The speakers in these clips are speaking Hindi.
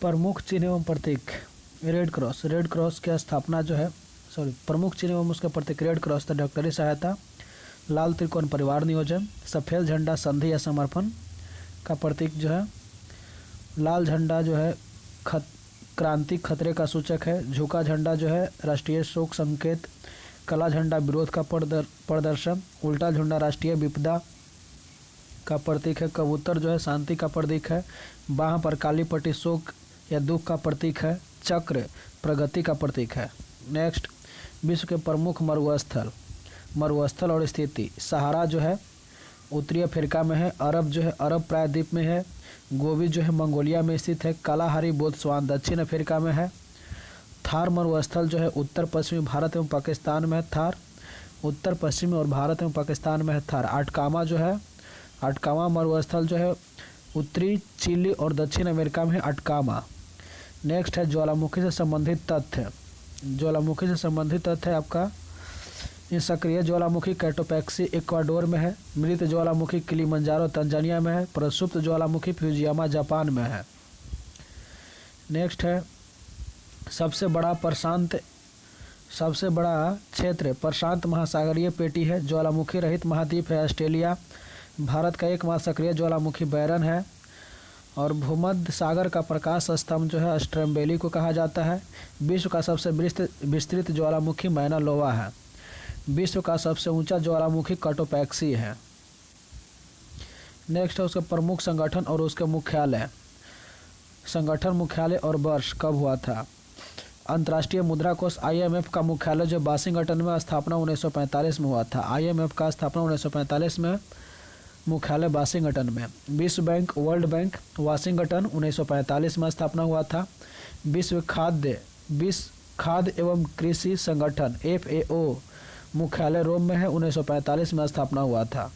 प्रमुख चिन्ह एवं प्रतीक रेड क्रॉस। रेड क्रॉस की स्थापना जो है प्रमुख चिन्ह एवं उसका प्रतीक रेड क्रॉस था डॉक्टरी सहायता। लाल त्रिकोण परिवार नियोजन। सफ़ेद झंडा संधि या समर्पण का प्रतीक जो है। लाल झंडा जो है क्रांति खतरे का सूचक है। झुका झंडा जो है राष्ट्रीय शोक संकेत। काला झंडा विरोध का प्रदर्शन। उल्टा झंडा राष्ट्रीय विपदा का प्रतीक है। कबूतर जो है शांति का प्रतीक है। बाह पर काली पट्टी शोक या दुख का प्रतीक है। चक्र प्रगति का प्रतीक है। नेक्स्ट, विश्व के प्रमुख मरुस्थल और स्थिति। सहारा जो है उत्तरी अफ्रीका में है। अरब जो है अरब प्रायद्वीप में है। गोबी जो है मंगोलिया में स्थित है। कालाहारी बोत्सवान दक्षिण अफ्रीका में है। थार मरुस्थल जो है उत्तर पश्चिमी भारत एवं पाकिस्तान में है। थार उत्तर पश्चिमी और भारत एवं पाकिस्तान में है। थार अटकामा मरुस्थल जो है उत्तरी चिली और दक्षिण अमेरिका में है। अटकामा। नेक्स्ट है ज्वालामुखी से संबंधित तथ्य। ज्वालामुखी से संबंधित तथ्य है आपका सक्रिय ज्वालामुखी कैटोपैक्सी इक्वाडोर में है। मृत ज्वालामुखी किलिमंजारो तंजानिया में है। प्रसुप्त ज्वालामुखी फ्यूजियामा जापान में है। नेक्स्ट है सबसे बड़ा क्षेत्र प्रशांत महासागरीय पेटी है। ज्वालामुखी रहित महाद्वीप है ऑस्ट्रेलिया। भारत का एकमात्र सक्रिय ज्वालामुखी बैरन है। और भूमध्य सागर का प्रकाश स्तंभ जो है स्ट्रम्बेली को कहा जाता है। विश्व का सबसे विस्तृत ज्वालामुखी मैना लोवा है। विश्व का सबसे ऊंचा ज्वालामुखी कैटोपैक्सी है। नेक्स्ट है उसका प्रमुख संगठन और उसके मुख्यालय। संगठन मुख्यालय और वर्ष कब हुआ था। अंतर्राष्ट्रीय मुद्रा कोष IMF का मुख्यालय जो वाशिंगटन में स्थापना 1945 में हुआ था। IMF का स्थापना 1945 में, मुख्यालय वाशिंगटन में। विश्व बैंक वर्ल्ड बैंक वाशिंगटन 1945 में स्थापना हुआ था। विश्व खाद्य एवं कृषि संगठन FAO मुख्यालय रोम में है। 1945 में स्थापना हुआ था।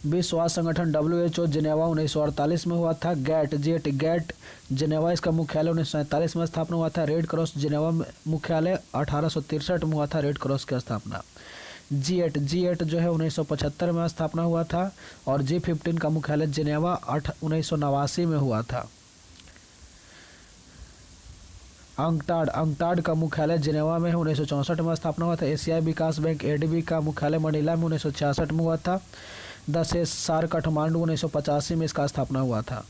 विश्व स्वास्थ्य संगठन WHO जिनेवा 1948 में हुआ था। गैट जिनेवा इसका मुख्यालय 1947 में स्थापना हुआ था। रेड क्रॉस जिनेवा मुख्यालय 1863 में हुआ था। रेड क्रॉस की स्थापना। G8 जो है 1975 में स्थापना हुआ था। और G15 का मुख्यालय जिनेवा 1989 में हुआ था। अंकटाड का मुख्यालय जिनेवा में है। 1964 में स्थापना हुआ था। एशियाई विकास बैंक ADB का मुख्यालय मनीला में 1966 में हुआ था। 10 सार काठमांडू 1985 में इसका स्थापना हुआ था।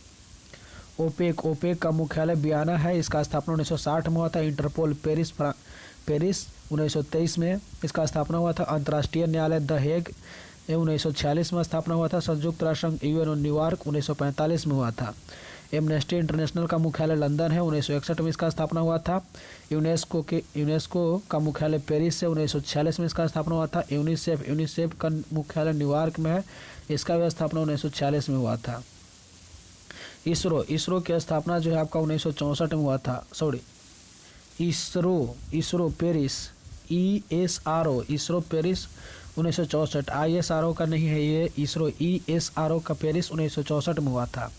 ओपेक का मुख्यालय बियाना है। इसका स्थापना 1960 में हुआ था। इंटरपोल पेरिस 1923 में इसका स्थापना हुआ था। अंतर्राष्ट्रीय न्यायालय द हेग 1946 में स्थापना हुआ था। संयुक्त राष्ट्र संघ UN न्यूयॉर्क 1945 में हुआ था। एमनेस्टी इंटरनेशनल का मुख्यालय लंदन है। 1961 में इसका स्थापना हुआ था। यूनेस्को का मुख्यालय पेरिस से 1946 में इसका स्थापना हुआ था। यूनिसेफ का मुख्यालय न्यूयॉर्क में है। इसका भी स्थापना 1946 में हुआ था। इसरो की स्थापना जो है आपका 1964 में हुआ था। ISRO Paris ISRO Paris 1964। ISRO का नहीं है ये इसरो। ESRO का पेरिस 1964 में हुआ था।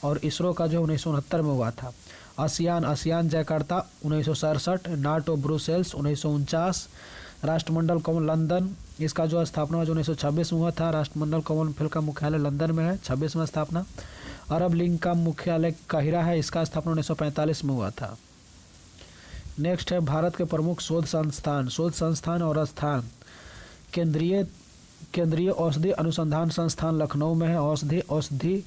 और इसरो का जो 1969 में हुआ था। ASEAN Jakarta 1967। NATO Brussels 1949। राष्ट्रमंडल कॉमन लंदन इसका जो स्थापना जो 1926 में हुआ था। राष्ट्रमंडल कॉमनवेल्थ का मुख्यालय लंदन में है। 26 में स्थापना। अरब लीग का मुख्यालय काहिरा है। इसका स्थापना 1945 में हुआ था। नेक्स्ट है भारत के प्रमुख शोध संस्थान और स्थान। केंद्रीय औषधि अनुसंधान संस्थान लखनऊ में है। औषधि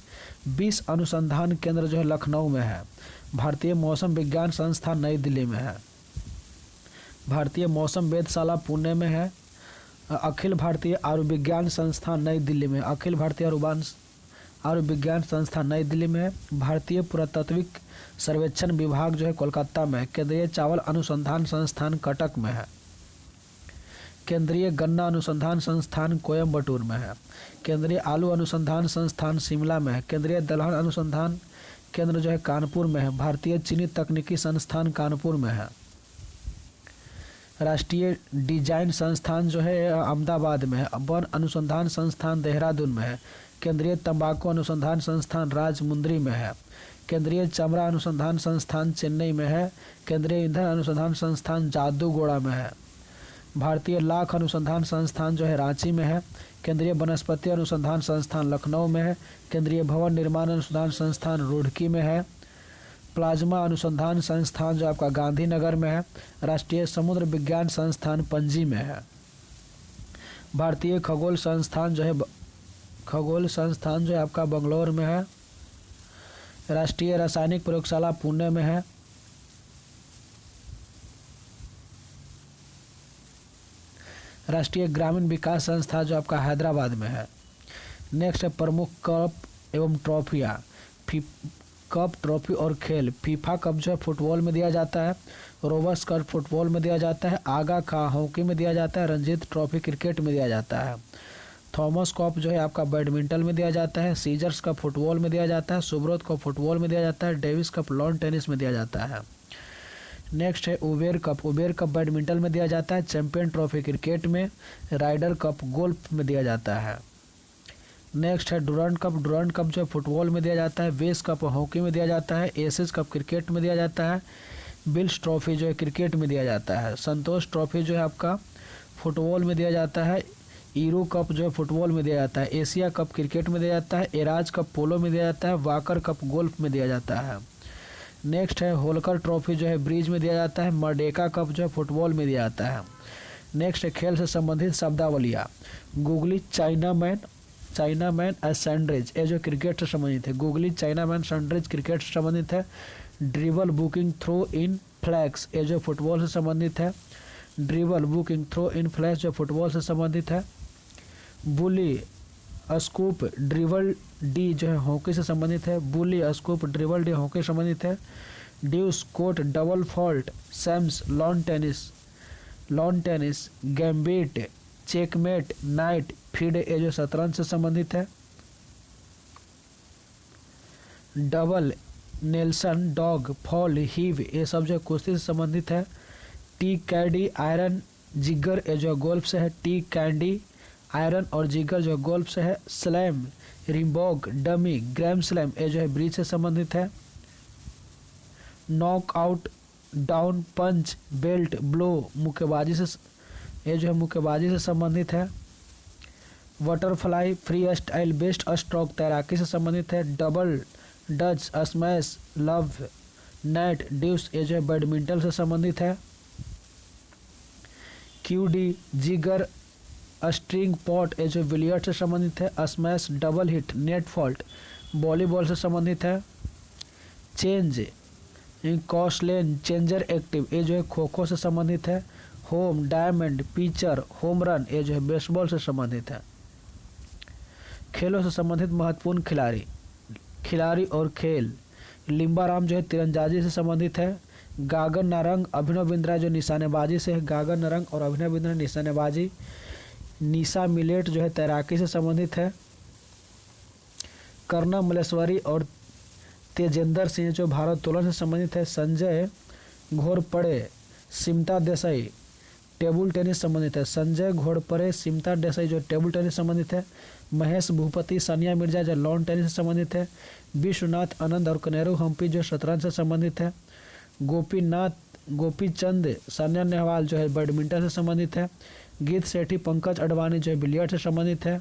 20 अनुसंधान केंद्र जो है लखनऊ में है। भारतीय मौसम विज्ञान संस्थान नई दिल्ली में है। भारतीय मौसम वेधशाला पुणे में है। अखिल भारतीय आयुर्विज्ञान संस्थान नई दिल्ली में। अखिल भारतीय आयुर्विज्ञान संस्थान नई दिल्ली में है। भारतीय पुरातत्विक सर्वेक्षण विभाग जो है कोलकाता में है। केंद्रीय चावल अनुसंधान संस्थान कटक में है। केंद्रीय गन्ना अनुसंधान संस्थान कोयम्बटूर में है। केंद्रीय आलू अनुसंधान संस्थान शिमला में है। केंद्रीय दलहन अनुसंधान केंद्र जो है कानपुर में है। भारतीय चीनी तकनीकी संस्थान कानपुर में है। राष्ट्रीय डिजाइन संस्थान जो है अहमदाबाद में है। वन अनुसंधान संस्थान देहरादून में है। केंद्रीय तंबाकू अनुसंधान संस्थान राजमुंदरी में है। केंद्रीय चमड़ा अनुसंधान संस्थान चेन्नई में है। केंद्रीय ईंधन अनुसंधान संस्थान जादूगोड़ा में है। भारतीय लाख अनुसंधान संस्थान जो है रांची में है। केंद्रीय वनस्पति अनुसंधान संस्थान लखनऊ में है। केंद्रीय भवन निर्माण अनुसंधान संस्थान रुड़की में है। प्लाज्मा अनुसंधान संस्थान जो आपका गांधीनगर में है। राष्ट्रीय समुद्र विज्ञान संस्थान पणजी में है। भारतीय खगोल संस्थान जो है आपका बंगलौर में है। राष्ट्रीय रासायनिक प्रयोगशाला पुणे में है। राष्ट्रीय ग्रामीण विकास संस्था जो आपका हैदराबाद में है। नेक्स्ट है प्रमुख कप एवं ट्रॉफियाँ। कप, ट्रॉफी और खेल। फीफा कप जो है फुटबॉल में दिया जाता है। रोबर्ट्स कप फुटबॉल में दिया जाता है। आगा खा हॉकी में दिया जाता है। रणजीत ट्रॉफी क्रिकेट में दिया जाता है। थॉमस कप जो है आपका बैडमिंटन में दिया जाता है। सीजर्स कप फुटबॉल में दिया जाता है। सुब्रोत कप फुटबॉल में दिया जाता है। डेविस कप लॉन टेनिस में दिया जाता है। नेक्स्ट है Uber cup. Uber cup badminton में दिया जाता है। चैंपियन ट्रॉफी क्रिकेट में। राइडर कप गोल्फ में दिया जाता है। नेक्स्ट है डुरंड कप। डुरंड कप जो है फुटबॉल में दिया जाता है। वेस कप हॉकी में दिया जाता है। एसेस कप क्रिकेट में दिया जाता है। बिल्स ट्रॉफी जो है क्रिकेट में दिया जाता है। संतोष ट्रॉफी जो है आपका फुटबॉल में दिया जाता है। ईरो कप जो है फुटबॉल में दिया जाता है। एशिया कप क्रिकेट में दिया जाता है। एराज कप पोलो में दिया जाता है। वाकर कप गोल्फ में दिया जाता है। नेक्स्ट है होलकर ट्रॉफी जो है ब्रिज में दिया जाता है। मर्डेका कप जो है फुटबॉल में दिया जाता है। नेक्स्ट है खेल से संबंधित शब्दावलियाँ। गूगली चाइनामैन एज सनराइज ये जो क्रिकेट से संबंधित है। गूगली चाइनामैन सनराइज क्रिकेट से संबंधित है। Dribble booking throw in flanks ये जो फुटबॉल से संबंधित है। Dribble booking throw in flanks जो फुटबॉल से संबंधित है। बुली स्कूप ड्रिबल डी जो है हॉकी से संबंधित है। Bully scoop dribble D hockey से संबंधित है। ड्यूस कोट डबल फॉल्ट सैम्स lawn tennis gambit checkmate knight feed ये जो शतरंज से संबंधित है। Double Nelson dog fall heave ये सब जो कुश्ती से संबंधित है। टी कैडी आयरन जिगर ये जो गोल्फ से है। टी कैंडी आयरन और जिगर जो गोल्फ से है। Slam revoke dummy grand slam ये जो है ब्रिज से संबंधित है। Knock out down punch belt blow मुक्केबाजी से ये जो है मुक्केबाजी से संबंधित है। Butterfly free style breast stroke तैराकी से संबंधित है। Double Dutch smash love net deuce ये जो है बैडमिंटन से संबंधित है। क्यूडी जिगर स्ट्रिंग पॉट ये जो बिलियर्ड से संबंधित है। Smash double hit net fault volleyball से संबंधित है। चेंज कॉस्लेन चेंजर एक्टिव ये जो है खो खो से संबंधित है। Home diamond pitcher home run ये जो है बेसबॉल से संबंधित है। खेलों से संबंधित महत्वपूर्ण खिलाड़ी और खेल। लिम्बाराम जो है तीरंदाजी से संबंधित है। गागन नारंग अभिनव बिंद्रा जो निशानेबाजी से है। गागन नारंग और अभिनव बिंद्रा निशानेबाजी। निशा मिलेट जो है तैराकी से संबंधित है। कर्णा मलेश्वरी और तेजेंद्र सिंह जो भारोत्तोलन से संबंधित है। संजय घोरपड़े सिमता देसाई टेबल टेनिस संबंधित है। संजय घोरपड़े सिमता देसाई जो टेबल टेनिस संबंधित है। महेश भूपति सानिया मिर्जा जो लॉन टेनिस से संबंधित है। विश्वनाथ आनंद और कनेरू हम्पी जो शतरंज से संबंधित है। गोपीचंद सानिया नेहवाल जो है बैडमिंटन से संबंधित है। गीत सेठी पंकज अडवाणी जो है बिलियर्ड से संबंधित है।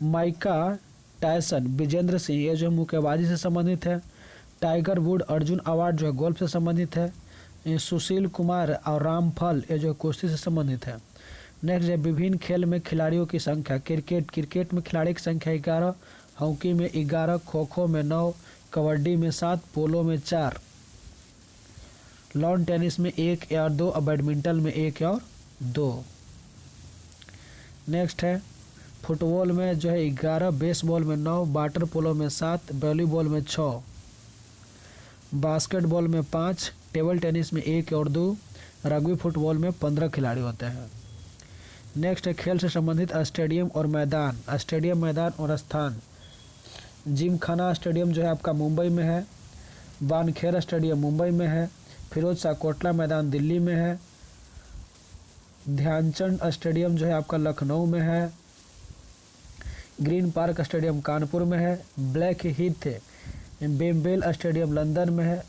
माइका टायसन विजेंद्र सिंह ये जो मुक्केबाजी से संबंधित है। टाइगर वुड अर्जुन अवार्ड जो है गोल्फ से संबंधित है। सुशील कुमार और रामफल ये जो कुश्ती से संबंधित है। नेक्स्ट है विभिन्न खेल में खिलाड़ियों की संख्या। क्रिकेट में खिलाड़ी की संख्या 11। हॉकी में 11। खो खो में 9। कबड्डी में 7। पोलो में 4। लॉन टेनिस में 1 और 2 और बैडमिंटन में 1 और 2। नेक्स्ट है फुटबॉल में जो है 11। बेसबॉल में 9। वाटर पोलो में 7। वॉलीबॉल में 6। बास्केटबॉल में 5। टेबल टेनिस में 1 और 2। रग्बी फुटबॉल में 15 खिलाड़ी होते हैं। नेक्स्ट है खेल से संबंधित स्टेडियम और मैदान। स्टेडियम मैदान और स्थान। जिमखाना स्टेडियम जो है आपका मुंबई में है। वानखेड़ा स्टेडियम मुंबई में है। फिरोज शाह कोटला मैदान दिल्ली में है। ध्यानचंद स्टेडियम जो है आपका लखनऊ में है। ग्रीन पार्क स्टेडियम कानपुर में है। ब्लैक हीथ बेम्बेल स्टेडियम लंदन में है।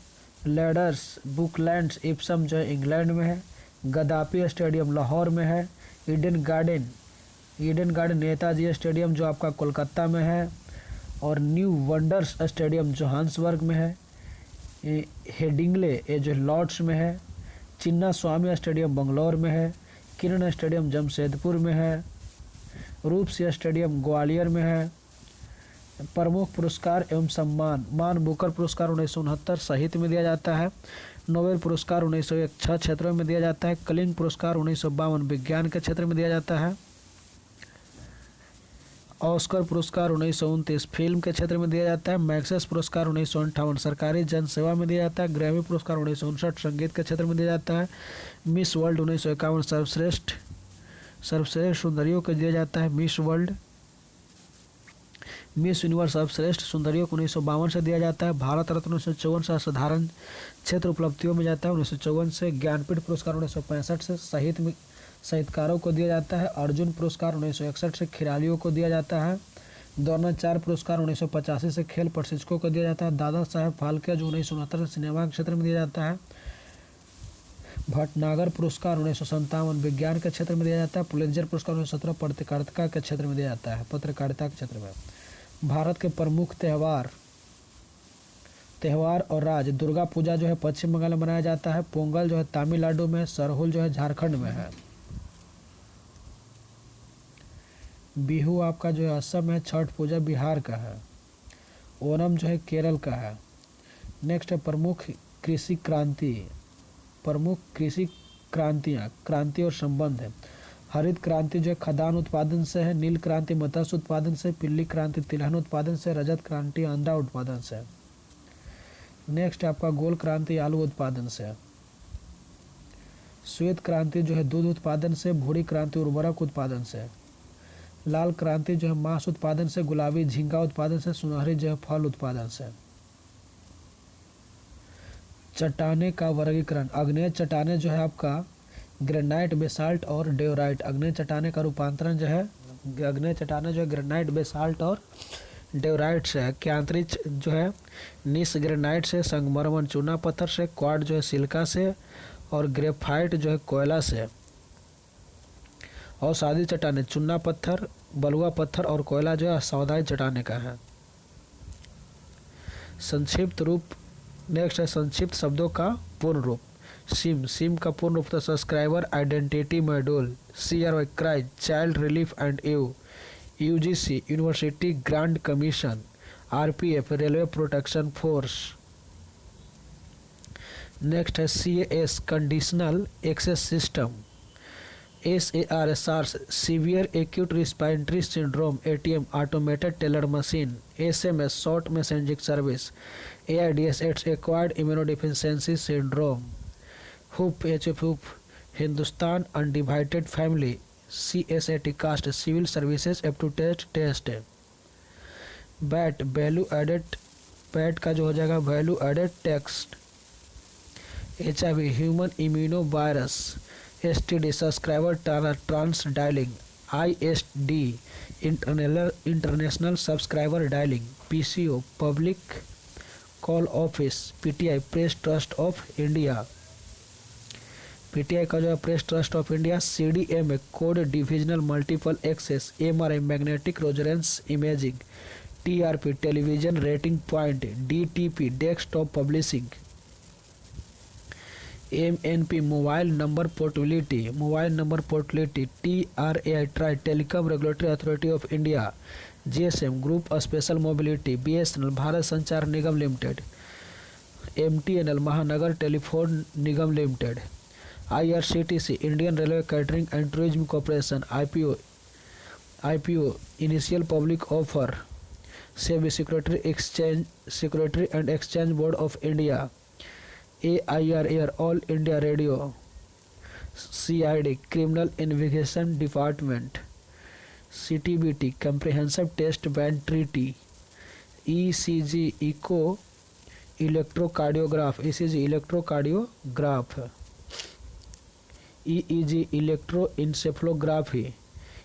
लैडर्स बुकलैंड्स इप्सम जो है इंग्लैंड में है। गद्दाफी स्टेडियम लाहौर में है। ईडन गार्डन नेताजी स्टेडियम जो आपका कोलकाता में है। और न्यू वंडर्स स्टेडियम जोहान्सबर्ग में है। हेडिंगले ये जो लॉर्ड्स में है। चिन्ना स्वामी स्टेडियम बंगलौर में है। किरण स्टेडियम जमशेदपुर में है। रूपसी स्टेडियम ग्वालियर में है। प्रमुख पुरस्कार एवं सम्मान मान बुकर पुरस्कार 1969 साहित्य में दिया जाता है। नोबेल पुरस्कार 1901 6 क्षेत्रों में दिया जाता है। कलिंग पुरस्कार 1952 विज्ञान के क्षेत्र में दिया जाता है। ऑस्कर पुरस्कार 1929 फिल्म के क्षेत्र में दिया जाता है। मैक्सेस पुरस्कार 1958 सरकारी जन सेवा में दिया जाता है। ग्रैमी पुरस्कार 1959 संगीत के क्षेत्र में दिया जाता है। मिस वर्ल्ड 1951 सर्वश्रेष्ठ सुंदरियों को दिया जाता है। मिस यूनिवर्स सर्वश्रेष्ठ सुंदरियों को 1952 से दिया जाता है। भारत रत्न 1954 से असाधारण क्षेत्र उपलब्धियों में जाता है। 1954 से ज्ञानपीठ पुरस्कार 1965 से साहित्यकारों को दिया जाता है। अर्जुन पुरस्कार 1961 से खिलाड़ियों को दिया जाता है। द्रोणाचार्य पुरस्कार 1985 से खेल प्रशिक्षकों को दिया जाता है। दादा साहेब फाल्के जो 1969 से सिनेमा के क्षेत्र में दिया जाता है। भटनागर पुरस्कार 1957 विज्ञान के क्षेत्र में दिया जाता है। पुलित्जर पुरस्कार 1917 पत्रकारिता के क्षेत्र में दिया जाता है। पत्रकारिता के क्षेत्र में भारत के प्रमुख त्योहार और राज्य दुर्गा पूजा जो है पश्चिम बंगाल में मनाया जाता है। पोंगल जो है तमिलनाडु में। सरहुल जो है झारखंड में है। बिहू आपका जो है असम है। छठ पूजा बिहार का है। ओणम जो है केरल का है। नेक्स्ट है प्रमुख कृषि क्रांतियाँ क्रांति और संबंध है। हरित क्रांति जो है खदान उत्पादन से है। नील क्रांति मत्स्य उत्पादन से। पीली क्रांति तिलहन उत्पादन से। रजत क्रांति अंडा उत्पादन से। नेक्स्ट आपका गोल क्रांति आलू उत्पादन से। श्वेत क्रांति जो है दूध उत्पादन से। भूरी क्रांति उर्वरक उत्पादन से। लाल क्रांति जो है मांस उत्पादन से। गुलाबी झींगा उत्पादन से। सुनहरी जो है फल उत्पादन से। चट्टाने का वर्गीकरण अग्नेय चट्टाने जो है आपका ग्रेनाइट बेसाल्ट और डेओराइट। अग्नेय चट्टाने का रूपांतरण जो है ग्रेनाइट बेसाल्ट और डेओराइट से है। क्यांत्रिच जो है निस ग्रेनाइट से। संगमरमर चूना पत्थर से। क्वार्ट जो है सिलिका से। और ग्रेफाइट जो है कोयला से। और सादी चट्टाने चूना पत्थर बलुआ पत्थर और कोयला जो है सौदाई चट्टाने का है। संक्षिप्त रूप नेक्स्ट है संक्षिप्त शब्दों का पूर्ण रूप। सिम का पूर्ण रूप subscriber identity module. CRY cry child relief and UGC university grant commission. RPF railway protection force. Next है CAS conditional access system. SAR SARS severe acute respiratory syndrome ATM automated teller machine. SMS short messaging service. AIDS AIDS acquired immunodeficiency syndrome. HUF Hindustan undivided family. CSAT cast civil services aptitude test. VAT का जो हो जाएगा value added text. HIV human immuno virus. STD subscriber trans dialling. ISD international subscriber dialling. PCO public call office. PTI press trust of India. PTI का जो है press trust of India. CDMA code divisional multiple access. MRI magnetic resonance imaging. TRP television rating point. DTP desktop publishing. MNP mobile number portability. TRAI TRAI telecom regulatory authority of India. GSM group special mobility. BSNL Bharat Sanchar Nigam limited. MTNL Mahanagar telephone Nigam limited. IRCTC Indian railway catering and tourism corporation. IPO initial public offer. SEBI security and exchange board of India. AIR all India radio. CID criminal investigation department. CTBT comprehensive test band treaty. ECG echo electrocardiograph. EEG electroencephalography.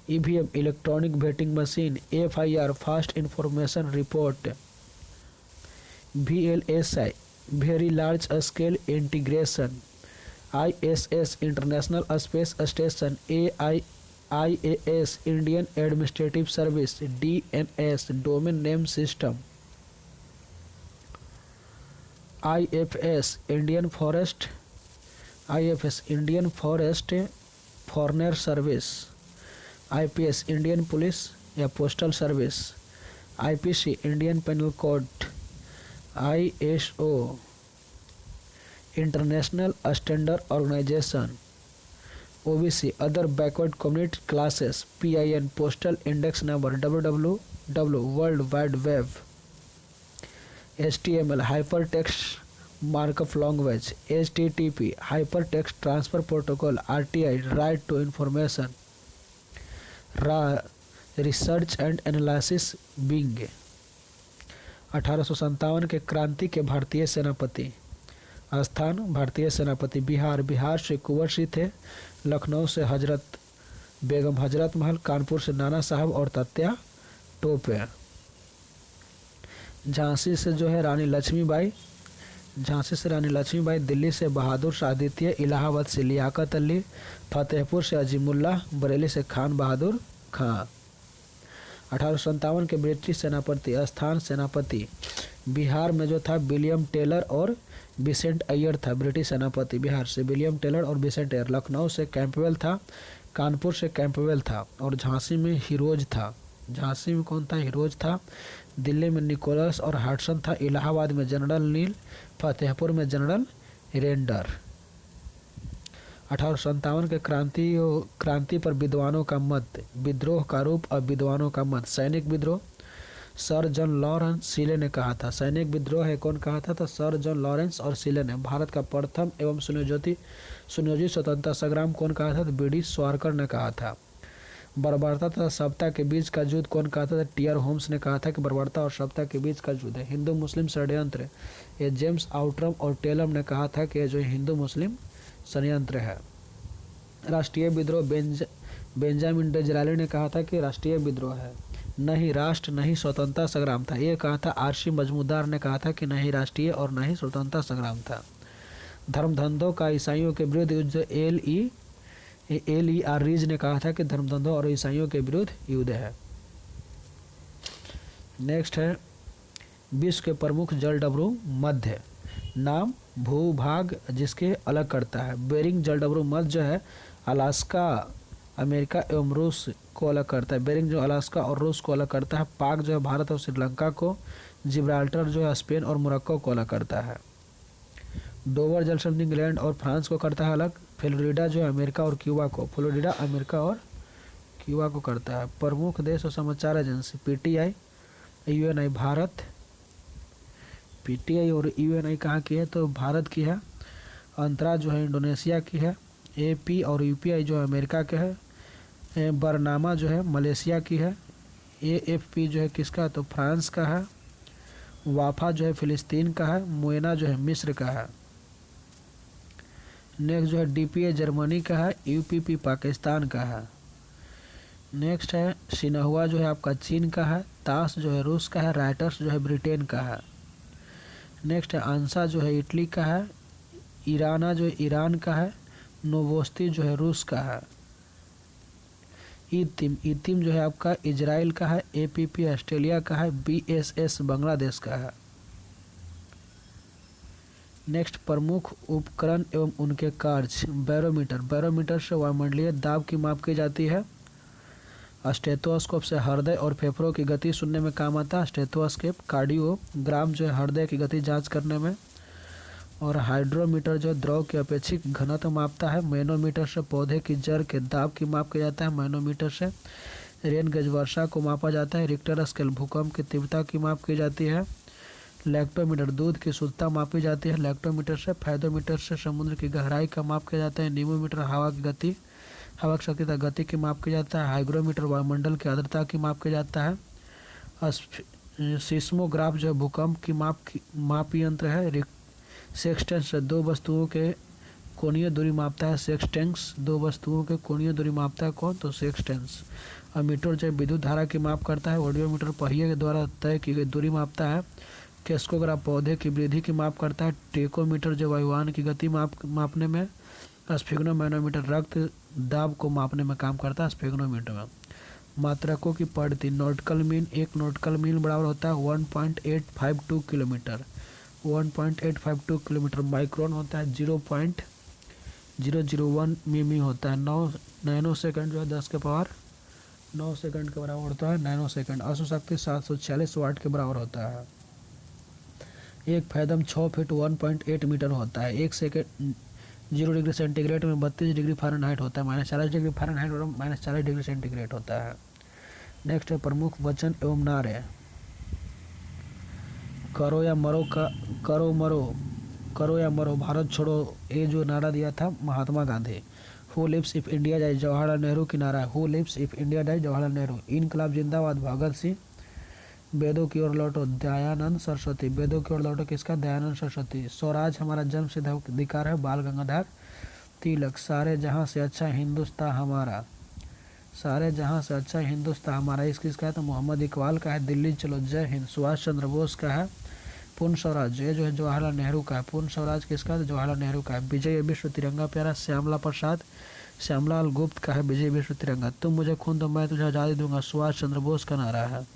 EVM electronic voting machine. FIR first information report. VLSI very large scale integration, ISS international space station, AIIAS Indian administrative service, DNS domain name system, IFS Indian forest foreigner service, IPS Indian police या postal service, IPC Indian penal code, ISO international standard organisation, OBC other backward community classes, PIN postal index number, WWW world wide web, HTML hyper text markup language, HTTP hyper text transfer protocol, RTI right to information, research and analysis wing. 1857 के क्रांति के भारतीय सेनापति, स्थान भारतीय सेनापति बिहार, बिहार से कुंवर सिंह थे, लखनऊ से हजरत बेगम हजरत महल, कानपुर से नाना साहब और तात्या टोपे। झांसी से जो है रानी लक्ष्मीबाई, झांसी से रानी लक्ष्मीबाई, दिल्ली से बहादुर शाह द्वितीय, इलाहाबाद से लियाकत अली, फतेहपुर से अजीमुल्लाह, बरेली से खान बहादुर खां। 1857 के ब्रिटिश सेनापति, स्थान सेनापति बिहार में जो था विलियम टेलर और बिसेंट अय्यर था, ब्रिटिश सेनापति बिहार से विलियम टेलर और बिसेंट अय्यर। लखनऊ से कैंपवेल था, कानपुर से कैंपवेल था और झांसी में हिरोज था। झांसी में कौन था? हिरोज था। दिल्ली में निकोलस और हाटसन था, इलाहाबाद में जनरल नील, फतेहपुर में जनरल रेंडर। 1857 के क्रांति पर विद्वानों का मत, विद्रोह का रूप और विद्वानों का मत। सैनिक विद्रोह सर जॉन लॉरेंस सीले ने कहा था। सैनिक विद्रोह है कौन कहा था? तो सर जॉन लॉरेंस और सीले ने। भारत का प्रथम एवं सुनियोजित स्वतंत्रता संग्राम कौन कहा था? तो BD सावरकर ने कहा था। बर्बरता तथा सभ्यता के बीच का युद्ध कौन कहा था? टीआर होम्स ने कहा था कि बर्बरता और सभ्यता के बीच का युद्ध है। हिंदू मुस्लिम षड्यंत्र, ये जेम्स आउट्रम और टेलम ने कहा था कि जो हिंदू मुस्लिम षड्यंत्र है। राष्ट्रीय विद्रोह बेंजामिन डिसरायली ने कहा था कि राष्ट्रीय विद्रोह है, नहीं राष्ट्र नहीं स्वतंत्रता संग्राम था। ये कहा था RC मजमूदार ने कहा था कि नहीं राष्ट्रीय और नहीं स्वतंत्रता संग्राम था। धर्म धंधों का ईसाइयों के विरुद्ध युद्ध LER रीज ने कहा था कि धर्म धंधों और ईसाइयों के विरुद्ध युद्ध है। नेक्स्ट है विश्व के प्रमुख जलडमरू मध्य, नाम भूभाग जिसके अलग करता है। बेरिंग जलडमरू मध्य जो है अलास्का अमेरिका एवं रूस को अलग करता है। बेरिंग जो अलास्का और रूस को अलग करता है। पाक जो है भारत और श्रीलंका को, जिब्राल्टर जो है स्पेन और मोरक्को को अलग करता है। डोवर जल संधि इंग्लैंड और फ्रांस को करता है अलग। फ्लोरिडा जो है अमेरिका और क्यूबा को, फ्लोरिडा अमेरिका और क्यूबा को करता है। प्रमुख देश और समाचार agency PTI UNI Bharat, PTI और UNI कहाँ की है? तो भारत की है। अंतरा जो है इंडोनेशिया की है। AP और UPI जो है अमेरिका के है। बरनामा जो है मलेशिया की है। AFP जो है किसका? तो फ्रांस का है। वाफा जो है फिलिस्तीन का है। मोएना जो है मिस्र का है। नेक्स्ट जो है DPA जर्मनी का है। UPP पाकिस्तान का है। नेक्स्ट है सिन्हुआ जो है आपका चीन का है। तास जो है रूस का है। राइटर्स जो है ब्रिटेन का है। नेक्स्ट है आंसा जो है इटली का है। ईराना जो है ईरान का है। नोवोस्ती जो है रूस का है। ईतिम जो है आपका इजराइल का है। APP ऑस्ट्रेलिया का है। BSS बांग्लादेश का है। नेक्स्ट प्रमुख उपकरण एवं उनके कार्य। बैरोमीटर, बैरोमीटर से वायुमंडलीय दाब की माप की जाती है। स्टेथोस्कोप से हृदय और फेफड़ों की गति सुनने में काम आता है। स्टेथोस्कोप। कार्डियोग्राम जो है हृदय की गति जांच करने में। और हाइड्रोमीटर जो द्रव की अपेक्षित घनत्व मापता है। मैनोमीटर से पौधे की जड़ के दाब की माप किया जाता है। मैनोमीटर से रेन गेज वर्षा को मापा जाता है। रिक्टर स्केल भूकंप की तीव्रता की माप की जाती है। लैक्टोमीटर दूध की शुद्धता मापी जाती है लैक्टोमीटर से। फाइदोमीटर से समुद्र की गहराई का माप किया जाता है। नीमोमीटर हवा की गति, हवा की शक्ति तथा गति की माप किया जाता है। हाइग्रोमीटर वायुमंडल की आर्द्रता की माप किया जाता है। सिस्मोग्राफ जो है भूकंप की माप यंत्र है। सेक्सटेंस से दो वस्तुओं के कोणीय दूरी मापता है। सेक्सटेंस दो वस्तुओं के कोणीय दूरी मापता है कौन? तो सेक्सटेंस। अमीटर जो विद्युत धारा की माप करता है। ऑडियोमीटर पहिए के द्वारा तय की गई दूरी मापता है। केस्कोग्राफ पौधे की वृद्धि की माप करता है। टेकोमीटर जो वायुयान की गति मापने में। स्फिग्नोमैनोमीटर रक्त दाब को मापने में काम करता है स्फिग्नोमीटर में। मात्रकों की पढ़ती। नॉटिकल मीन, एक नॉटिकल मीन बराबर होता है 1.852 किलोमीटर। 1.852 किलोमीटर। माइक्रोन होता है 0.001 मिमी होता है। 9 नैनो सेकंड जो है 10 के पावर 9 सेकंड के बराबर होता है नैनो सेकंड। अणुशक्ति 746 वाट के बराबर होता है। एक फैदम 6 फीट 1.8 मीटर होता है। एक सेकंड 0 डिग्री सेंटीग्रेड में 32 डिग्री फ़ारेनहाइट होता है। -40 डिग्री फ़ारेनहाइट और -40 डिग्री सेंटीग्रेड होता है। नेक्स्ट है प्रमुख वचन एवं नारे। करो या मरो का करो या मरो भारत छोड़ो, ये जो नारा दिया था Mahatma Gandhi. Who lives if India dies, Jawaharlal Nehru की नारा है। Who lives if India dies, Jawaharlal Nehru. इनकलाब जिंदाबाद, भगत सिंह। वेदों की ओर लौटो, दयानंद सरस्वती। वेदों की ओर लौटो किसका? दयानंद सरस्वती। स्वराज हमारा जन्म सिद्ध अधिकार है, बाल गंगाधर तिलक। सारे जहां से अच्छा हिंदुस्तान हमारा, सारे जहां से अच्छा हिंदुस्तान हमारा, इस किसका है? तो मोहम्मद इकबाल का है। दिल्ली चलो जय हिंद, सुभाष चंद्र बोस का है। पूर्ण स्वराज ये जो है जवाहरलाल नेहरू का है। पूर्ण स्वराज किसका? तो जवाहरलाल नेहरू का है। विजय विश्व तिरंगा प्यारा, श्यामला प्रसाद श्यामलाल गुप्त का है। विजय विश्व तिरंगा। तुम मुझे खून दो मैं तुझे आज़ादी दूंगा, सुभाष चंद्र बोस का नारा है।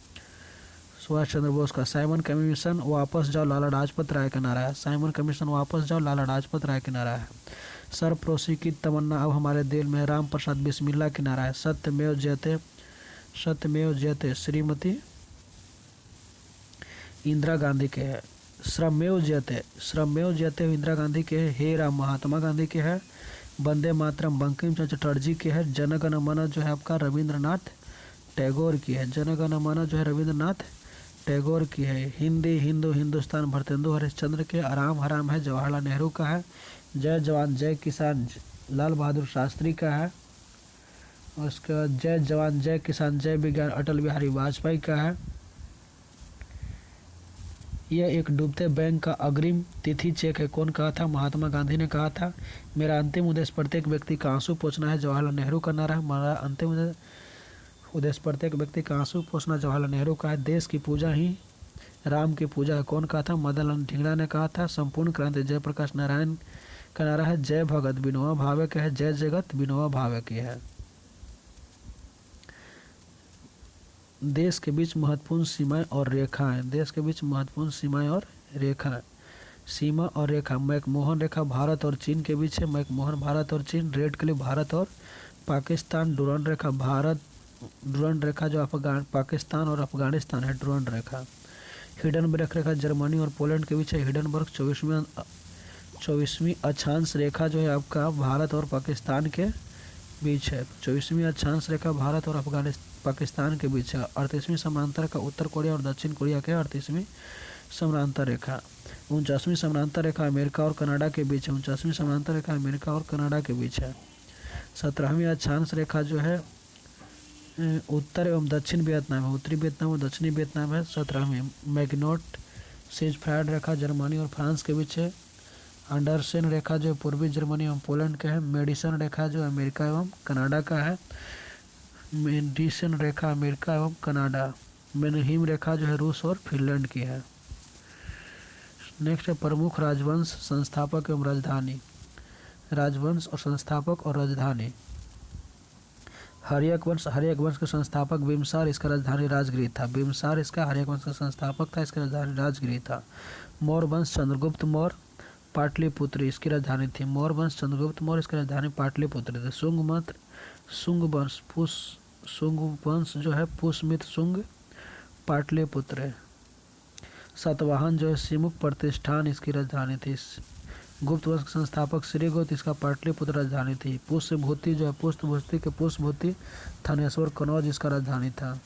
सुभाष चंद्र बोस का। साइमन कमीशन वापस जाओ, लाला लाजपत राय का नारा है। साइमन कमीशन वापस जाओ, लाला लाजपत राय का नारा है। सरफरोशी की तमन्ना अब हमारे दिल में, राम प्रसाद बिस्मिल्ला की नारा है। सत्यमेव जयते, सत्यमेव जयते श्रीमती इंदिरा गांधी के है। श्रमेव जयते, श्रमेव जयते इंदिरा गांधी के है। हे राम महात्मा गांधी के है। वंदे मातरम बंकिम चंद्र चटर्जी के है। जनगण मन जो है आपका रविंद्रनाथ टैगोर की है। जनगण मन जो है रविंद्रनाथ टैगोर की है। हिंदी हिंदू हिंदुस्तान भरतेंदु हरिश्चंद्र के। आराम हराम है जवाहरलाल नेहरू का है। जय जवान जय किसान लाल बहादुर शास्त्री का है। और उसके बाद जय जवान जय किसान जय विज्ञान अटल बिहारी वाजपेयी का है। यह एक डूबते बैंक का अग्रिम तिथि चेक है। कौन कहा था? महात्मा गांधी ने कहा था। मेरा अंतिम उद्देश्य प्रत्येक व्यक्ति का आंसू पोंछना है, जवाहरलाल नेहरू का नारा है। हमारा अंतिम उद्देश्य प्रत्येक व्यक्ति का आंसू पोंछना, जवाहरलाल नेहरू का है। देश की पूजा ही राम की पूजा है। कौन कहा था? मदन लाल ढींगरा ने कहा था। संपूर्ण क्रांति जयप्रकाश नारायण का नारा है। जय भगत विनोबा भावे का है। जय जगत विनोबा भावे की है। देश के बीच महत्वपूर्ण सीमाएं और रेखाएं। देश के बीच महत्वपूर्ण सीमाएं और रेखाएं। सीमा और रेखा। मैकमोहन रेखा भारत और चीन के बीच है। मैकमोहन भारत और चीन। रेड क्लिफ भारत और पाकिस्तान। डुरंड रेखा भारत, डुरंड रेखा जो पाकिस्तान और अफगानिस्तान है, डुरंड रेखा। हिडनबर्ग रेखा जर्मनी और पोलैंड के बीच है। हिडनबर्ग 24वीं अक्षांश रेखा जो है आपका भारत और पाकिस्तान के बीच है। 24वीं अक्षांश रेखा भारत और पाकिस्तान के बीच है। 38वीं समानांतर का उत्तर कोरिया और दक्षिण कोरिया के। 38वीं समानांतर रेखा। 49वीं समानांतर रेखा अमेरिका और कनाडा के बीच है। 49वीं समानांतर रेखा अमेरिका और कनाडा के बीच है। 17वीं अक्षांश रेखा जो है उत्तर एवं दक्षिण वियतनाम है। उत्तरी वियतनाम और दक्षिणी वियतनाम है। 17वीं मैग्नोट सीजफायर रेखा जर्मनी और फ्रांस के बीच है। अंडरसन रेखा जो पूर्वी जर्मनी एवं पोलैंड का है। मेडिसन रेखा जो अमेरिका एवं कनाडा का है। मेडिसन रेखा अमेरिका एवं कनाडा। मेनहीम रेखा जो है रूस और फिनलैंड की है। नेक्स्ट है प्रमुख राजवंश संस्थापक एवं राजधानी। राजवंश और संस्थापक और राजधानी। हर्यक वंश के संस्थापक बिम्सार, इसका राजधानी राजगृह था। बिम्सार इसका हर्यक वंश का संस्थापक था, इसकी राजधानी राजगृह था। मौर्य वंश चंद्रगुप्त मौर्य पाटलिपुत्र इसकी राजधानी थी। मौर्य वंश चंद्रगुप्त मौर्य इसकी राजधानी पाटलिपुत्र थी। शुंग वंश जो है पुष्यमित शुंग पाटलिपुत्र। सातवाहन जो है सिमुक प्रतिष्ठान इसकी राजधानी थी। गुप्त वंश के संस्थापक श्रीगुप्त, इसका पाटलिपुत्र राजधानी थी। पुष्यभूति जो है पुष्पभूति के पुष्पभूति थानेश्वर कनौज इसका राजधानी था।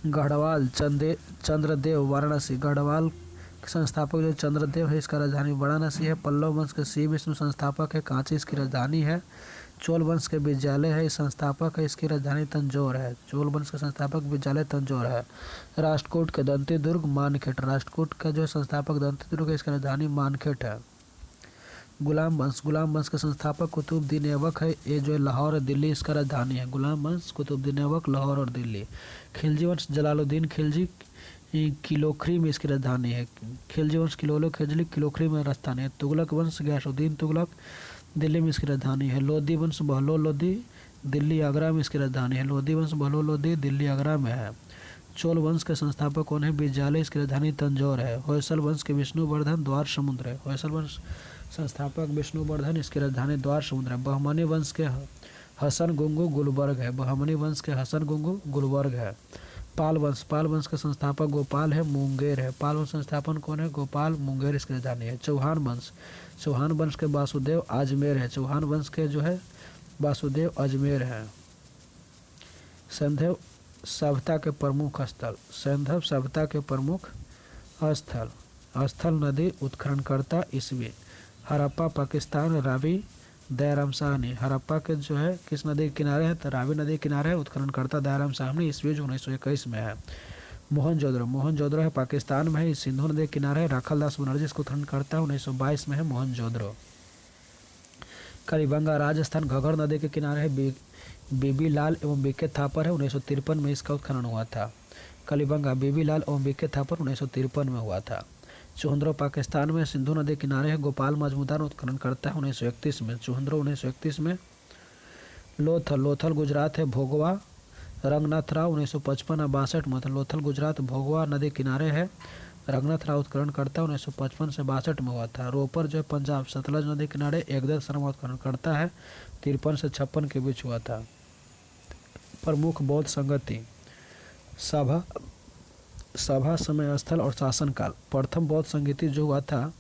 गढ़वाल चंद्रदेव वाराणसी। गढ़वाल के संस्थापक जो चंद्रदेव है, इसका राजधानी वाराणसी है। पल्लव वंश के श्री विष्णु संस्थापक है, कांची इसकी राजधानी है। चोल वंश के विद्यालय है, संस्थापक है, इसकी राजधानी तंजौर है। चोल वंश के संस्थापक विद्यालय तंजौर है। राष्ट्रकूट के दंती दुर्ग मानखेट। राष्ट्रकूट का जो संस्थापक दंती दुर्ग है, इसकी राजधानी मानखेट है। गुलाम वंश के संस्थापक कुतुबुद्दीन ऐबक है। ये जो है लाहौर और दिल्ली इसका राजधानी है। गुलाम वंश, कुतुबुद्दीन ऐबक, लाहौर और दिल्ली। खिलजी वंश जलालुद्दीन खिलजी किलोखरी में इसकी राजधानी है। खिलजी वंश किलोखरी में राजधानी है। तुगलक वंश गयासुद्दीन तुगलक, दिल्ली में इसकी राजधानी है। लोधी वंश बहलोल लोधी, दिल्ली आगरा में इसकी राजधानी है। लोधी वंश बहलोल लोधी, दिल्ली आगरा में है। चोल वंश के संस्थापक कौन है? विजयालय, इसकी राजधानी तंजौर है। होयसल वंश के विष्णुवर्धन, द्वार समुद्र है। होयसल वंश संस्थापक विष्णुवर्धन, इसकी राजधानी द्वार समुद्र है। बहमनी वंश के हसन गुंगू गुलबर्ग है। बहमनी वंश के हसन गुंगू गुलबर्ग है। पाल वंश के संस्थापक गोपाल है, मुंगेर है। पाल वंश संस्थापक कौन है? गोपाल, मुंगेर इसकी राजधानी है। चौहान वंश के वासुदेव अजमेर है। चौहान वंश के जो है वासुदेव अजमेर है। सैंधव सभ्यता के प्रमुख स्थल, सैंधव सभ्यता के प्रमुख स्थल नदी उत्खननकर्ता ईस्वी। हड़प्पा पाकिस्तान, रावी दयाराम साहनी। हड़प्पा के जो है किस नदी के किनारे है? तो रावी नदी के किनारे है। उत्खननकर्ता दयाराम साहनी, ईस्वी जो 1921 में है। मोहनजोदड़ो है, पाकिस्तान में है, सिंधु नदी के किनारे है। राखालदास बनर्जी इसको उत्खननकर्ता 1922 में है मोहनजोदड़ो। कलिबंगा राजस्थान, घग्गर नदी के किनारे है। बीबी लाल एवं बीके थापर है, 1953 में इसका उत्खनन हुआ था। कलिबंगा बीबी लाल एवं बीके थापर 1953 में हुआ था। चुहंद्रो पाकिस्तान में, सिंधु नदी किनारे है। गोपाल मजमूदार उत्खनन करता है 1931 में। चुहंद्रो 1931 में। लोथल गुजरात है। भोगवा रंगनाथ राव 1955 और 62 में। लोथल गुजरात भोगवा नदी किनारे है। रंगनाथ राव उत्खनन करता है 1955 से 62 में हुआ था। रोपर जो है पंजाब, सतलज नदी किनारे एकदल शर्मा उत्खनन करता है 53 से 56 के बीच हुआ था। प्रमुख बौद्ध संगति, सभा समय स्थल और शासनकाल। प्रथम बौद्ध संगति जो हुआ था,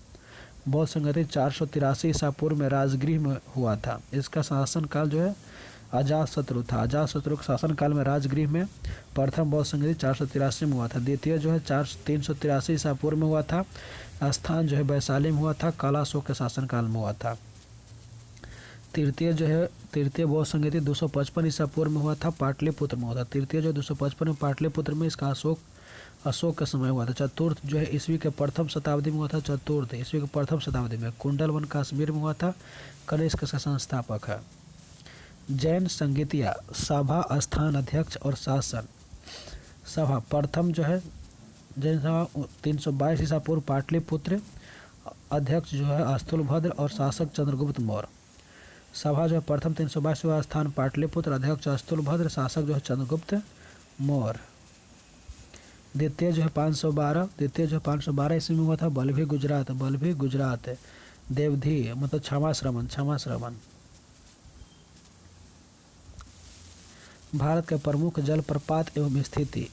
बौद्ध संगति 483 ईसा पूर्व में राजगृह में हुआ था। इसका शासनकाल जो है अजातशत्रु था। अजातशत्रु के शासनकाल में राजगृह में प्रथम बौद्ध संगति 483 में हुआ था। द्वितीय जो है 383 ईसा पूर्व में हुआ था। स्थान जो है वैशाली में हुआ था। कालाशोक के शासनकाल में हुआ था। तृतीय बौद्ध संगति 255 ईसा पूर्व में हुआ था, पाटलिपुत्र में हुआ था। तृतीय जो 255 में पाटलिपुत्र में, इसका अशोक का समय हुआ था। चतुर्थ जो है ईस्वी के प्रथम शताब्दी में हुआ था। चतुर्थ ईस्वी के प्रथम शताब्दी में। कुंडलवन कश्मीर में हुआ था। कनिष्क का संस्थापक है। जैन संगीतिया, सभा, स्थान, अध्यक्ष और शासन। सभा प्रथम जो है जैन सभा 322 ईसा पूर्व, पाटलिपुत्र। अध्यक्ष जो है अस्तुलभद्र और शासक चंद्रगुप्त मौर्य। सभा जो है प्रथम 322वां स्थान पाटलिपुत्र, अध्यक्ष अस्तुलभद्र, शासक जो है चंद्रगुप्त मौर्य। द्वितीय जो है 512 ईस्वी में हुआ था, बल्लभी गुजरात। देवधी मतलब क्षमा श्रवण। भारत के प्रमुख जलप्रपात एवं स्थिति।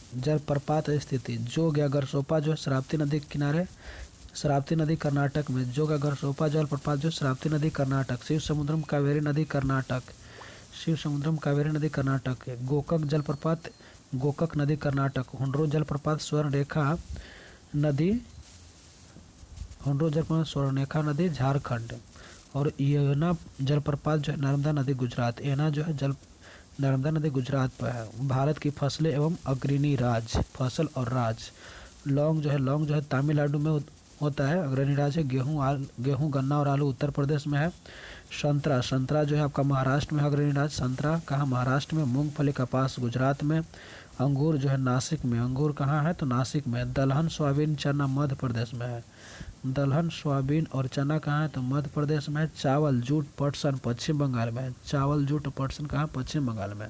जोग या गरसोपा जो है शरावती नदी के किनारे, शरावती नदी कर्नाटक में। जोग या गरसोपा जलप्रपात जो शरावती नदी कर्नाटक। शिव समुद्रम कावेरी नदी कर्नाटक है। गोकक जलप्रपात गोकक नदी कर्नाटक। हुंड्रो जलप्रपात स्वर्णरेखा नदी झारखंड। और येना जलप्रपात जो है नर्मदा नदी गुजरात। येना जो है नर्मदा नदी गुजरात पर है। भारत की फसलें एवं अग्रणी राज्य, फसल और राज्य। लौंग जो है तमिलनाडु में होता है, अग्रणी राज्य। गेहूँ, गन्ना और आलू उत्तर प्रदेश में है। संतरा जो है आपका महाराष्ट्र में अग्रणी राज्य। संतरा कहाँ? महाराष्ट्र में। मूंगफली, कपास गुजरात में। अंगूर जो है नासिक में। अंगूर कहाँ है? तो नासिक में। दलहन, सोयाबीन, चना मध्य प्रदेश में है। दलहन, सोयाबीन और चना कहाँ है? तो मध्य प्रदेश में है। चावल, जूट, पटसन पश्चिम बंगाल में है। चावल, जूट, पटसन कहाँ? पश्चिम बंगाल में।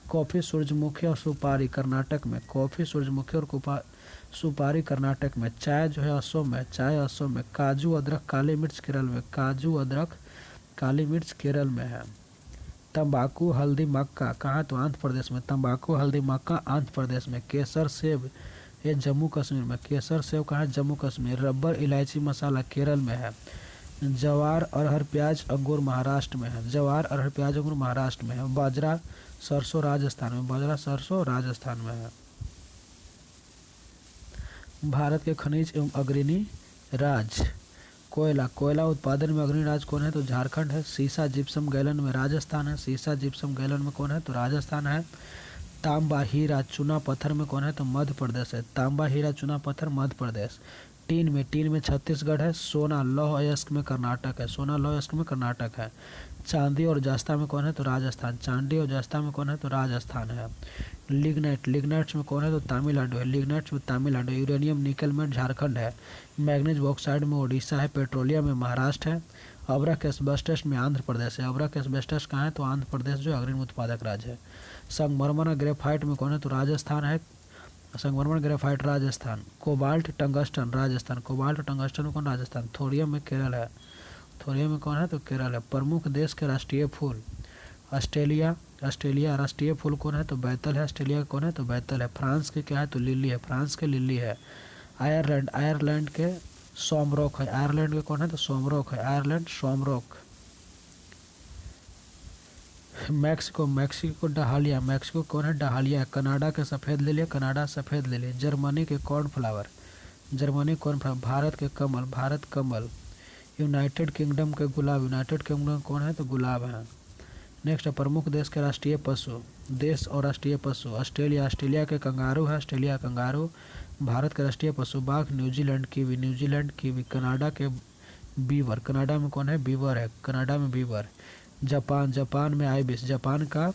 कॉफ़ी, सूरजमुखी और सुपारी कर्नाटक में। कॉफ़ी, सूरजमुखी और सुपारी कर्नाटक में। चाय जो है असम में। काजू, अदरक, काली मिर्च केरल में है। तंबाकू, हल्दी, मक्का कहाँ? तो आंध्र प्रदेश में। तंबाकू, हल्दी, मक्का आंध्र प्रदेश में। केसर, सेब ये जम्मू कश्मीर में। केसर, सेब कहाँ? जम्मू कश्मीर। रबर, इलायची, मसाला केरल में है। जवार, अरहर, प्याज, अंगूर महाराष्ट्र में है। जवार, अरहर, प्याज, अंगूर महाराष्ट्र में है। बाजरा, सरसों राजस्थान में है। भारत के खनिज एवं अग्रणी राज्य। कोयला उत्पादन में अग्रणी राज्य कौन है? तो झारखंड है। सीसा, जिप्सम गैलन में राजस्थान है। में कौन है? तो राजस्थान है। तांबा, हीरा, चूना पत्थर में कौन है? तो मध्य प्रदेश है। तांबा, हीरा, चूना पत्थर मध्य प्रदेश। टीन में छत्तीसगढ़ है। सोना लौह अयस्क में कर्नाटक है। सोना लौह अयस्क में कर्नाटक है। चांदी और जस्ता में कौन है? तो राजस्थान। चांदी और जस्ता में कौन है? तो राजस्थान है। लिग्नाइट्स में कौन है? तो तमिलनाडु है। लिग्नाइट्स में तमिलनाडु। यूरेनियम निकल में झारखंड है। मैग्नीज बॉक्साइड में उड़ीसा है। पेट्रोलियम में महाराष्ट्र है। अब्रक एस्बेस्टस में आंध्र प्रदेश है। अब्रक एस्बेस्टस कहाँ है? तो आंध्र प्रदेश जो अग्रणी उत्पादक राज्य है। संगमरमर ग्रेफाइट में कौन है? तो राजस्थान है। संगमरमर graphite Rajasthan. Cobalt tungsten Rajasthan. Cobalt tungsten में कौन? राजस्थान। थोरियम में केरल है। थोरियम में कौन है? तो केरल है। प्रमुख देश के राष्ट्रीय फूल ऑस्ट्रेलिया। ऑस्ट्रेलिया राष्ट्रीय फूल कौन है? तो बैतल है। ऑस्ट्रेलिया का कौन है? तो बैतल है। फ्रांस के क्या है? तो लिली है। फ्रांस के लिली है। आयरलैंड। आयरलैंड के सोमरोक है। आयरलैंड के कौन है? तो सोमरोक है। Ireland shamrock. Mexico. Mexico dahlia. Mexico कौन है? डहालिया। कनाडा के सफ़ेद लिली। कनाडा सफ़ेद लिली। जर्मनी के कॉर्नफ्लावर। Germany cornflower. भारत के कमल। भारत कमल। यूनाइटेड किंगडम के गुलाब। यूनाइटेड किंगडम कौन है? तो गुलाब है। नेक्स्ट है प्रमुख देश के राष्ट्रीय पशु। देश और राष्ट्रीय पशु। ऑस्ट्रेलिया। ऑस्ट्रेलिया के कंगारू है। Australia kangaroo. भारत के राष्ट्रीय पशु बाघ। New Zealand kiwi. New Zealand kiwi. Canada के बीवर। कनाडा में कौन है? बीवर है। कनाडा में बीवर। जापान। जापान में आइबिस। जापान का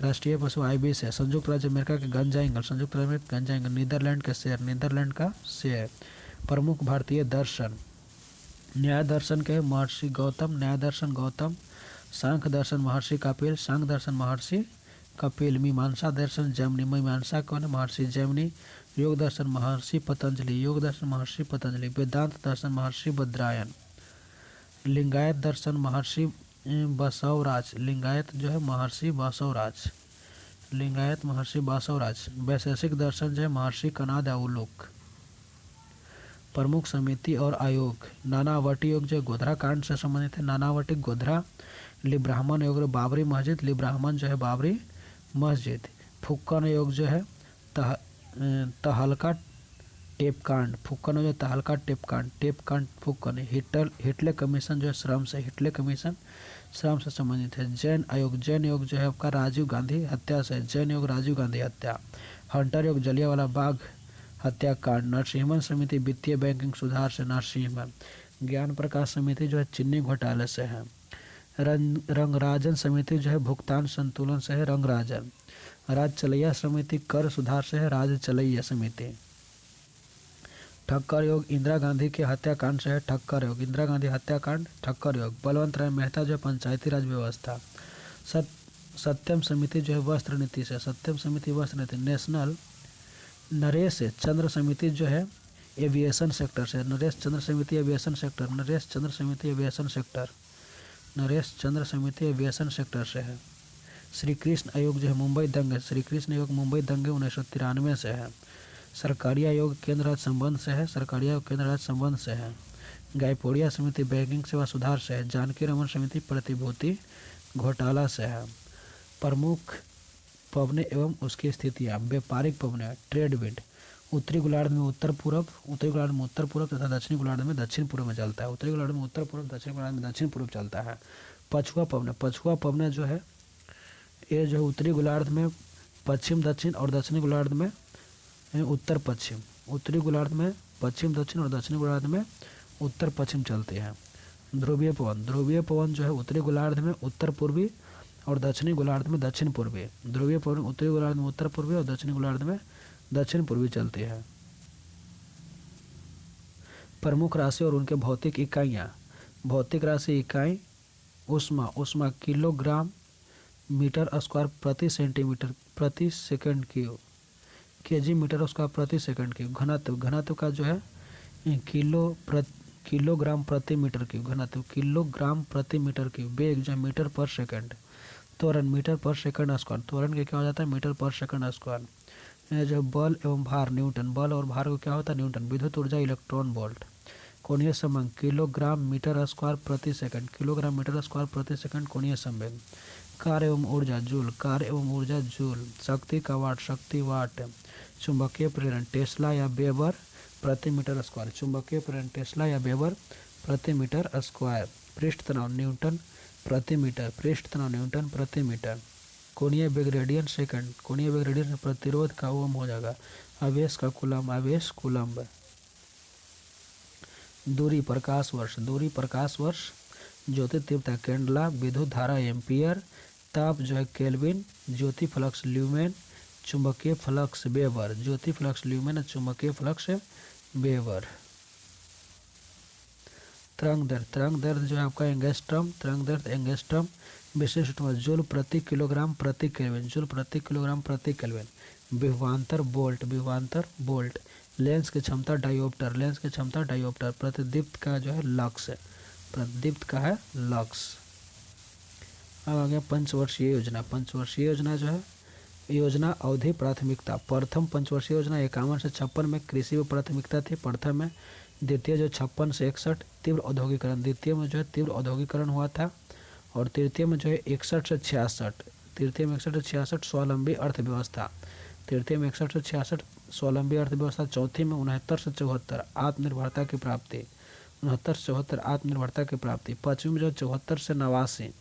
राष्ट्रीय पशु आइबिस है। संयुक्त राज्य अमेरिका के गंजा ईगल। संयुक्त राज्य अमेरिका गंजा ईगल। नीदरलैंड के शेर। नीदरलैंड का शेर। प्रमुख भारतीय दर्शन। न्याय दर्शन के महर्षि गौतम। न्याय दर्शन गौतम। सांख्य दर्शन महर्षि कपिल। सांख्य दर्शन महर्षि कपिल। मीमांसा दर्शन जैमिनी। मीमांसा कौन है? महर्षि जैमिनी। योग दर्शन महर्षि पतंजलि। योग दर्शन महर्षि पतंजलि। वेदांत दर्शन महर्षि बद्रायन। लिंगायत दर्शन महर्षि बसवराज। लिंगायत जो है महर्षि बसवराज। लिंगायत महर्षि बसवराज। वैशेषिक दर्शन जो है महर्षि कनाद अवलोक। प्रमुख समिति और आयोग। नानावटी योग जो गोधरा कांड से संबंधित है। नानावटी गोधरा। लिब्राह्मण योग बाबरी मस्जिद। लिब्राह्मण जो है बाबरी मस्जिद। फुक्कन योग जो है तहलका टेपकांड। फुक्कन योग तहलका टेपकांड। टेपकांड फुक्कन। हिटले कमीशन जो है श्रम से। हिटले कमीशन श्रम से संबंधित है। जैन आयोग। जैन योग जो है आपका राजीव गांधी हत्या से। जैन योग राजीव गांधी हत्या। हंटर योग जलियांवाला बाग हत्याकांड। नरसिम्हन समिति वित्तीय बैंकिंग सुधार से। नरसिम्हन। ज्ञान प्रकाश समिति जो है चीनी घोटाले से है। रंगराजन समिति जो है भुगतान संतुलन से है। रंगराजन। राजचलैया समिति कर सुधार से है। राजचलैया समिति। ठक्कर योग इंदिरा गांधी के हत्याकांड से है। ठक्कर योग। इंदिरा गांधी हत्याकांड ठक्कर योग। बलवंत राय मेहता जो है पंचायती राज व्यवस्था। सत्यम समिति जो है वस्त्र नीति से। सत्यम समिति वस्त्र नीति। नेशनल। नरेश चंद्र समिति जो है एविएशन सेक्टर से। नरेश चंद्र समिति एविएशन सेक्टर। नरेश चंद्र समिति एविएशन सेक्टर। नरेश चंद्र समिति एविएशन सेक्टर से है। श्री कृष्ण आयोग जो है मुंबई दंगे। श्री कृष्ण आयोग मुंबई दंगे 1993 से है। सरकारी आयोग केंद्र राज्य संबंध से है। सरकारी आयोग केंद्र राज्य संबंध से है। गायपोड़िया समिति बैंकिंग सेवा सुधार से है। जानकी रमन समिति प्रतिभूति घोटाला से है। प्रमुख पवने एवं उसकी स्थितियाँ। व्यापारिक पवने ट्रेड विंड उत्तरी गोलार्ध में उत्तर पूर्व। उत्तरी गोलार्ध में उत्तर पूर्व तथा दक्षिणी गोलार्ध में दक्षिण पूर्व में चलता है। उत्तरी गोलार्ध में उत्तर पूर्व। दक्षिण गोलार्ध में दक्षिण पूर्व चलता है। पछुआ पवने। पछुआ पवने जो है ये जो है उत्तरी गोलार्ध में पश्चिम दक्षिण और दक्षिणी गोलार्ध में उत्तर पश्चिम। उत्तरी गोलार्ध में पश्चिम दक्षिण और दक्षिणी गोलार्ध में उत्तर पश्चिम चलते हैं। ध्रुवीय पवन। ध्रुवीय पवन जो है उत्तरी गोलार्ध में उत्तर पूर्वी और दक्षिणी गोलार्ध में दक्षिण पूर्वी। ध्रुवीय पवन उत्तरी गोलार्ध में उत्तर पूर्वी और दक्षिणी गोलार्ध में दक्षिण पूर्वी चलती है। प्रमुख राशि और उनके भौतिक इकाइयाँ। भौतिक राशि इकाई ऊष्मा। ऊष्मा किलोग्राम मीटर स्क्वायर प्रति सेंटीमीटर प्रति second cube. KG metre square प्रति सेकंड क्यूब। घनत्व। घनत्व का जो है किलोग्राम प्रति मीटर क्यूब। घनत्व किलोग्राम प्रति मीटर क्यूब। वेग जो है मीटर पर सेकंड। त्वरण मीटर पर सेकंड स्क्वायर। त्वरण के क्या हो जाता है? मीटर पर सेकंड स्क्वायर। जो बल एवं भार न्यूटन। बल और भार को क्या होता है? न्यूटन। विद्युत ऊर्जा इलेक्ट्रॉन वोल्ट। कोणीय संवेग किलोग्राम मीटर स्क्वायर प्रति सेकंड। किलोग्राम मीटर स्क्वायर प्रति सेकंड कोणीय संवेग। कार्य एवं ऊर्जा जूल। कार्य एवं ऊर्जा जूल। शक्ति का वाट। शक्ति वाट। चुंबकीय प्रेरण टेस्ला या वेबर प्रति मीटर स्क्वायर। चुंबकीय प्रेरण टेस्ला या वेबर प्रति मीटर स्क्वायर। पृष्ठ तनाव न्यूटन प्रति मीटर। पृष्ठ तनाव न्यूटन प्रति मीटर। कोणीय वेग रेडियन सेकंड। कोणीय वेग रेडियन प्रतिरोध का ओम हो जाएगा। आवेश का कूलम। आवेश कूलम्ब। दूरी प्रकाश वर्ष, ज्योति तीव्रता कैंडला, विद्युत धारा एम्पियर, ताप जो है केल्विन, ज्योति फ्लक्स ल्यूमेन, चुंबकीय फ्लक्स वेबर, ज्योति फ्लक्स ल्यूमेन और चुंबकीय फ्लक्स वेबर। तरंग दैर्ध्य जो है आपका एंगस्ट्रम, तरंग दैर्ध्य एंगस्ट्रम, विशिष्ट जूल प्रति किलोग्राम प्रति केल्विन, जूल प्रति किलोग्राम प्रति केल्विन। विभवांतर बोल्ट, लेंस की क्षमता डायोप्टर, प्रतिदीप्त का जो है लक्स, अब आ गया पंचवर्षीय योजना जो है योजना अवधि प्राथमिकता। प्रथम पंचवर्षीय योजना 51 से 56 में कृषि में प्राथमिकता थी प्रथम में। द्वितीय जो 56 से 61 तीव्र औद्योगिकरण, द्वितीय में जो है तीव्र औद्योगिकरण हुआ था। और तृतीय में जो है 61 से 66 स्वावलंबी अर्थव्यवस्था, स्वावलंबी अर्थव्यवस्था। चौथी में 69 से 74 आत्मनिर्भरता की प्राप्ति, आत्मनिर्भरता की प्राप्ति। पाँचवीं में जो है 74 से 89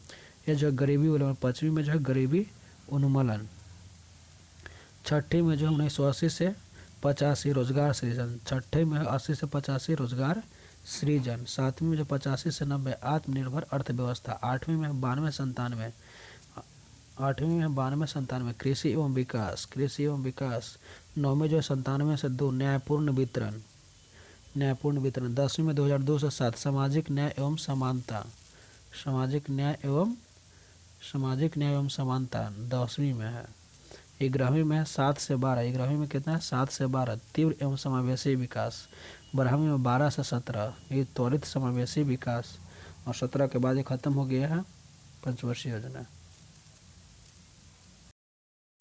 ये जो है गरीबी उन्मूलन, पाँचवीं में जो है गरीबी उन्मूलन। छठी में जो है 1980 से 85 रोजगार सृजन, छठे में 80 से 85 रोजगार सृजन। सातवीं में जो 85 से 90 आत्मनिर्भर अर्थव्यवस्था। आठवीं में 92 97 कृषि एवं विकास। नौवीं जो है 97 से 2 न्यायपूर्ण वितरण। 10वीं में 2002 से 7 सामाजिक न्याय एवं समानता, 10वीं में है। 11वीं में है 7 से 12, 11वीं में कितना है 7 से 12 तीव्र एवं समावेशी विकास। 12वीं में 12 से 17 ये त्वरित समावेशी विकास। और 17 के बाद ये खत्म हो गया है पंचवर्षीय योजना।